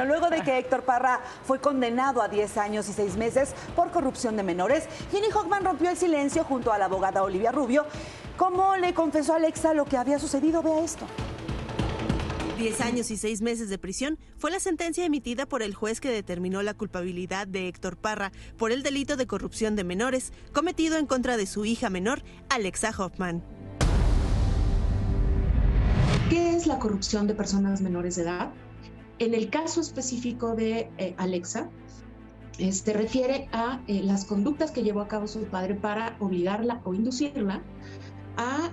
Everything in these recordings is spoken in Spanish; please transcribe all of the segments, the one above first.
Bueno, luego de que Héctor Parra fue condenado a 10 años y 6 meses por corrupción de menores, Ginny Hoffman rompió el silencio junto a la abogada Olivia Rubio. ¿Cómo le confesó a Alexa lo que había sucedido? Vea esto. 10 años y 6 meses de prisión fue la sentencia emitida por el juez que determinó la culpabilidad de Héctor Parra por el delito de corrupción de menores cometido en contra de su hija menor, Alexa Hoffman. ¿Qué es la corrupción de personas menores de edad? En el caso específico de Alexa, refiere a las conductas que llevó a cabo su padre para obligarla o inducirla a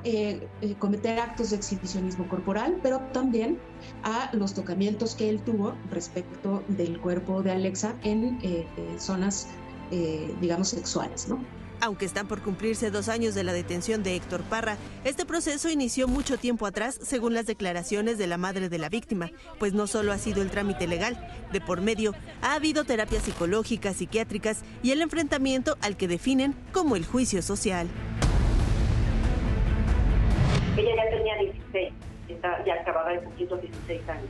cometer actos de exhibicionismo corporal, pero también a los tocamientos que él tuvo respecto del cuerpo de Alexa en zonas, digamos, sexuales, ¿no? Aunque están por cumplirse 2 años de la detención de Héctor Parra, este proceso inició mucho tiempo atrás, según las declaraciones de la madre de la víctima, pues no solo ha sido el trámite legal. De por medio, ha habido terapias psicológicas, psiquiátricas y el enfrentamiento al que definen como el juicio social. Ella ya tenía 16, ya acababa de cumplir los 16 años.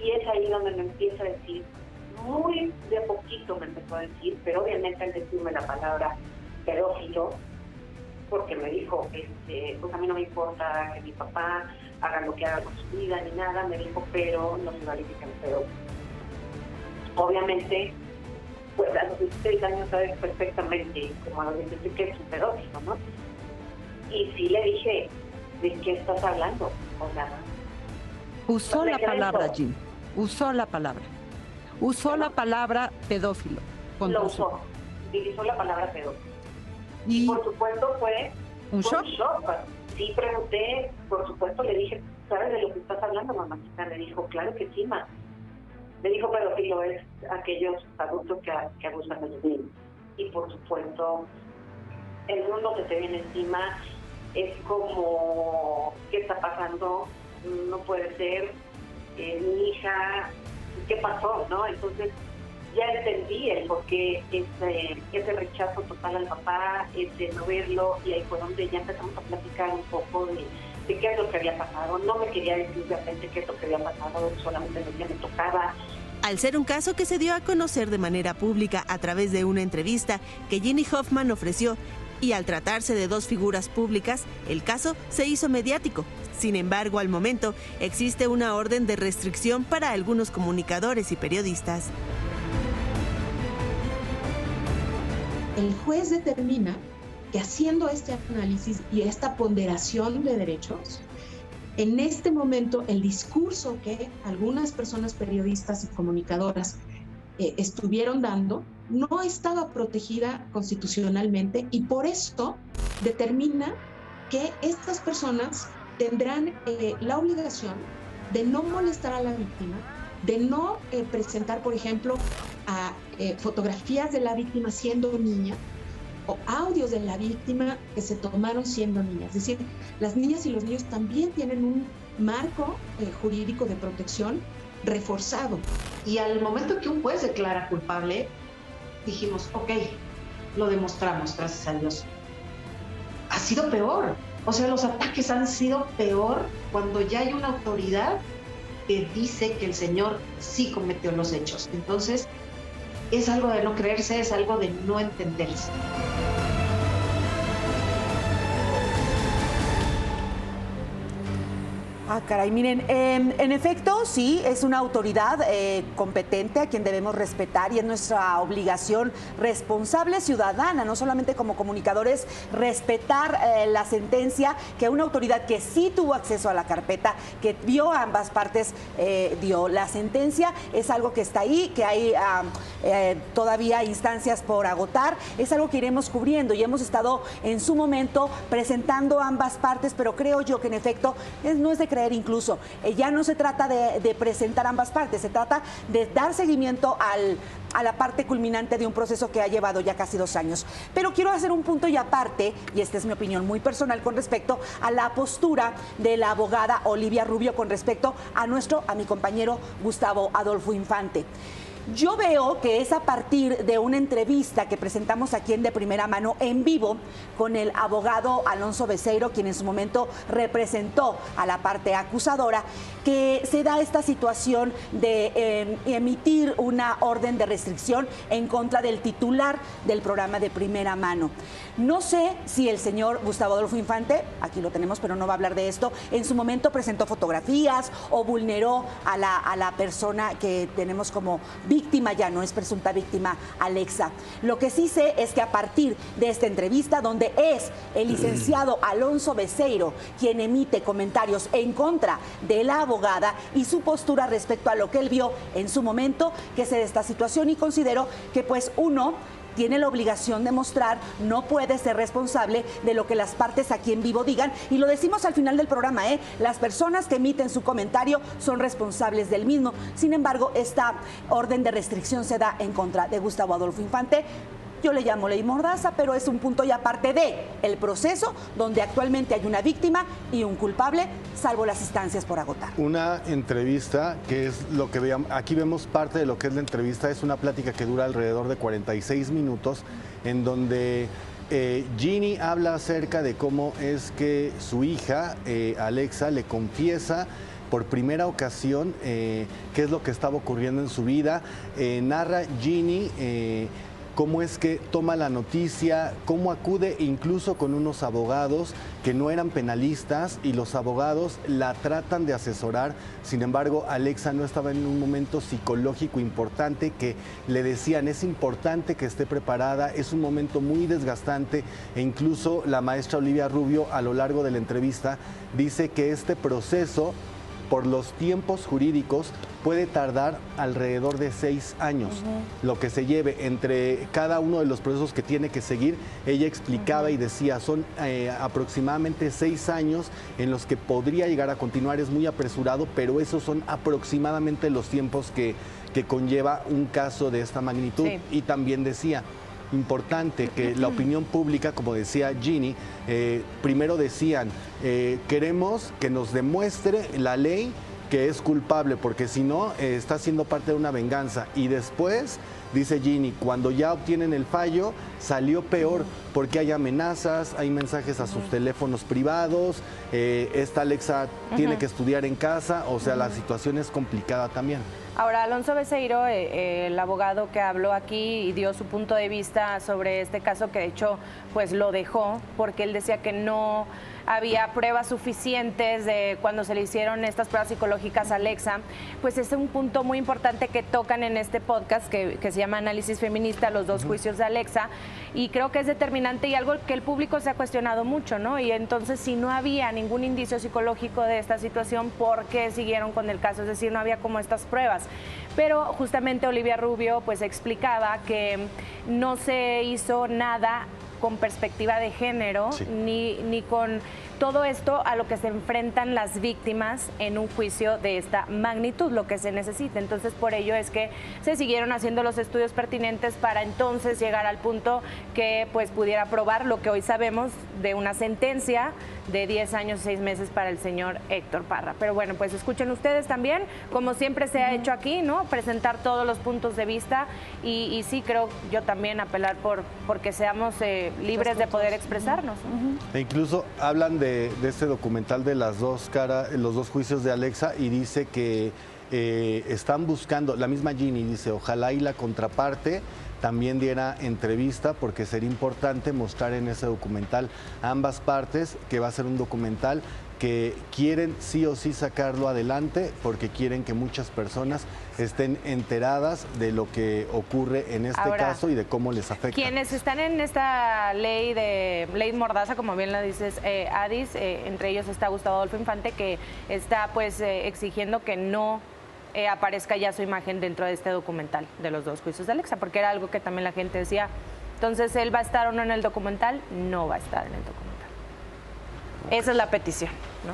Y es ahí donde me empieza a decir, muy de poquito me empezó a decir, pero obviamente al decirme la palabra pedófilo, porque me dijo, pues a mí no me importa que mi papá haga lo que haga con su vida ni nada, me dijo, pero no se califican pedófilo. Obviamente, pues a los 16 años sabes perfectamente, como a los 16, que es un pedófilo, ¿no? Y sí le dije, ¿de qué estás hablando? O sea, usó la palabra, Jim. Usó la palabra. Usó la palabra pedófilo. Lo usó. Utilizó la palabra pedófilo. Y por supuesto fue un shock. Sí, pregunté, por supuesto le dije, ¿sabes de lo que estás hablando, mamacita? Le dijo, claro que sí, ma. Le dijo, pedófilo es aquellos adultos que abusan de los niños. Y por supuesto, el mundo que te viene encima es como, ¿qué está pasando? No puede ser, mi hija, ¿qué pasó? ¿No? Entonces, ya entendí el por qué ese rechazo total al papá, ese no verlo, y ahí fue donde ya empezamos a platicar un poco de qué es lo que había pasado. No me quería decir realmente qué es lo que había pasado, solamente lo que me tocaba. Al ser un caso que se dio a conocer de manera pública a través de una entrevista que Ginny Hoffman ofreció, y al tratarse de 2 figuras públicas, el caso se hizo mediático. Sin embargo, al momento, existe una orden de restricción para algunos comunicadores y periodistas. El juez determina que haciendo este análisis y esta ponderación de derechos, en este momento el discurso que algunas personas periodistas y comunicadoras estuvieron dando no estaba protegida constitucionalmente, y por esto determina que estas personas tendrán la obligación de no molestar a la víctima, de no presentar, por ejemplo, fotografías de la víctima siendo niña o audios de la víctima que se tomaron siendo niña. Es decir, las niñas y los niños también tienen un marco jurídico de protección reforzado. Y al momento que un juez declara culpable, dijimos, ok, lo demostramos, gracias a Dios. Ha sido peor. O sea, los ataques han sido peor cuando ya hay una autoridad que dice que el señor sí cometió los hechos. Entonces, es algo de no creerse, es algo de no entenderse. Ah, caray, miren, en efecto, sí, es una autoridad competente a quien debemos respetar, y es nuestra obligación responsable ciudadana, no solamente como comunicadores, respetar la sentencia que una autoridad que sí tuvo acceso a la carpeta, que vio a ambas partes, dio. La sentencia es algo que está ahí, que hay todavía instancias por agotar, es algo que iremos cubriendo, y hemos estado en su momento presentando ambas partes, pero creo yo que en efecto no es de creer incluso. Ya no se trata de presentar ambas partes, se trata de dar seguimiento a la parte culminante de un proceso que ha llevado ya casi 2 años. Pero quiero hacer un punto y aparte, y esta es mi opinión muy personal con respecto a la postura de la abogada Olivia Rubio con respecto a mi compañero Gustavo Adolfo Infante. Yo veo que es a partir de una entrevista que presentamos aquí en De Primera Mano en vivo con el abogado Alonso Beceiro, quien en su momento representó a la parte acusadora, que se da esta situación de emitir una orden de restricción en contra del titular del programa De Primera Mano. No sé si el señor Gustavo Adolfo Infante, aquí lo tenemos, pero no va a hablar de esto, en su momento presentó fotografías o vulneró a la persona que tenemos como víctima, ya no es presunta víctima, Alexa. Lo que sí sé es que a partir de esta entrevista, donde es el licenciado Alonso Beceiro quien emite comentarios en contra de la abogada y su postura respecto a lo que él vio en su momento, que se da esta situación, y considero que pues uno tiene la obligación de mostrar, no puede ser responsable de lo que las partes aquí en vivo digan, y lo decimos al final del programa, las personas que emiten su comentario son responsables del mismo. Sin embargo, esta orden de restricción se da en contra de Gustavo Adolfo Infante. Yo le llamo ley mordaza, pero es un punto y aparte de el proceso donde actualmente hay una víctima y un culpable, salvo las instancias por agotar. Una entrevista, que es lo que veamos, aquí vemos parte de lo que es la entrevista, es una plática que dura alrededor de 46 minutos, en donde Ginny habla acerca de cómo es que su hija, Alexa, le confiesa por primera ocasión qué es lo que estaba ocurriendo en su vida. Narra Ginny cómo es que toma la noticia, cómo acude incluso con unos abogados que no eran penalistas, y los abogados la tratan de asesorar. Sin embargo, Alexa no estaba en un momento psicológico importante, que le decían es importante que esté preparada, es un momento muy desgastante, e incluso la maestra Olivia Rubio a lo largo de la entrevista dice que este proceso, por los tiempos jurídicos, puede tardar alrededor de 6 años. Lo que se lleve entre cada uno de los procesos que tiene que seguir, ella explicaba y decía, son aproximadamente 6 años en los que podría llegar a continuar. Es muy apresurado, pero esos son aproximadamente los tiempos que conlleva un caso de esta magnitud. Sí. Y también decía, importante que la opinión pública, como decía Ginny, primero decían, queremos que nos demuestre la ley que es culpable, porque si no, está siendo parte de una venganza. Y después, dice Ginny, cuando ya obtienen el fallo, salió peor, porque hay amenazas, hay mensajes a sus teléfonos privados, esta Alexa tiene que estudiar en casa, o sea, la situación es complicada también. Ahora, Alonso Beceiro, el abogado que habló aquí y dio su punto de vista sobre este caso, que de hecho pues lo dejó porque él decía que no había pruebas suficientes de cuando se le hicieron estas pruebas psicológicas a Alexa, pues es un punto muy importante que tocan en este podcast que se llama Análisis Feminista, los dos juicios de Alexa, y creo que es determinante y algo que el público se ha cuestionado mucho, ¿no? Y entonces, si no había ningún indicio psicológico de esta situación, ¿por qué siguieron con el caso? Es decir, no había como estas pruebas. Pero justamente Olivia Rubio pues explicaba que no se hizo nada con perspectiva de género, sí, ni con todo esto a lo que se enfrentan las víctimas en un juicio de esta magnitud, lo que se necesita. Entonces, por ello es que se siguieron haciendo los estudios pertinentes para entonces llegar al punto que pues pudiera probar lo que hoy sabemos de una sentencia de 10 años y 6 meses para el señor Héctor Parra. Pero bueno, pues escuchen ustedes también, como siempre se ha hecho aquí, ¿no? Presentar todos los puntos de vista y sí creo yo también apelar porque seamos libres de poder expresarnos. E incluso hablan de este documental de los dos juicios de Alexa, y dice que están buscando, la misma Ginny dice, ojalá y la contraparte también diera entrevista, porque sería importante mostrar en ese documental ambas partes, que va a ser un documental que quieren sí o sí sacarlo adelante, porque quieren que muchas personas estén enteradas de lo que ocurre en este caso y de cómo les afecta. Quienes están en esta ley mordaza, como bien lo dices, Adis, entre ellos está Gustavo Adolfo Infante, que está pues exigiendo que no aparezca ya su imagen dentro de este documental de los dos juicios de Alexa, porque era algo que también la gente decía, entonces, ¿él va a estar o no en el documental? No va a estar en el documental. Esa es la petición, ¿no?